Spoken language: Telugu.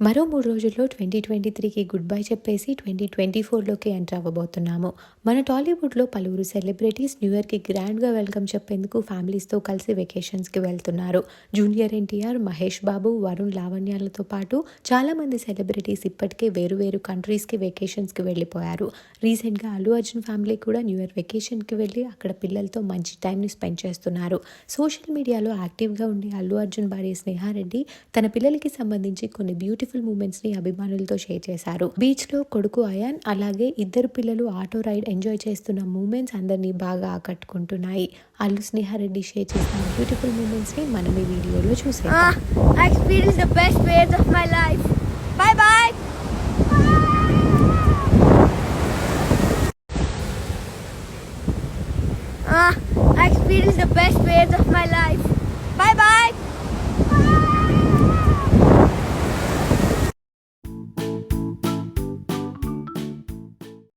మరో 3 రోజుల్లో 2023కి గుడ్ బై చెప్పేసి 2024లోకి ఎంటర్ అవ్వబోతున్నాము. మన టాలీవుడ్‌లో పలువురు సెలబ్రిటీస్ న్యూ ఇయర్‌కి గ్రాండ్‌గా వెల్కమ్ చెప్పేందుకు ఫ్యామిలీస్‌తో కలిసి వెకేషన్స్‌కి వెళ్తున్నారు. జూనియర్ ఎన్టీఆర్, మహేష్ బాబు, వరుణ్, లావణ్యలతో పాటు చాలామంది సెలబ్రిటీస్ ఇప్పటికే వేరు వేరు కంట్రీస్‌కి వెకేషన్స్‌కి వెళ్ళిపోయారు. రీసెంట్‌గా అల్లు అర్జున్ ఫ్యామిలీ కూడా న్యూ ఇయర్ వెకేషన్‌కి వెళ్ళి అక్కడ పిల్లలతో మంచి టైంని స్పెండ్ చేస్తున్నారు. సోషల్ మీడియాలో యాక్టివ్‌గా ఉండే అల్లు అర్జున్ భార్య స్నేహారెడ్డి తన పిల్లలకి సంబంధించి కొన్ని బ్యూటిఫుల్ మూమెంట్స్ని అభిమానులతో షేర్ చేశారు. బీచ్లో కొడుకు అయాన్ అలాగే ఇద్దరు పిల్లలు ఆటో రైడ్ ఎంజాయ్ చేస్తున్న మూమెంట్స్ అందరినీ బాగా ఆకట్టుకుంటున్నాయి. అల్లు స్నేహారెడ్డి షేర్ చేసిన బ్యూటిఫుల్ మూమెంట్స్ని మనం ఈ వీడియోలో చూసేద్దాం. I experienced the best waves of my life. Bye bye. I experienced the best waves of my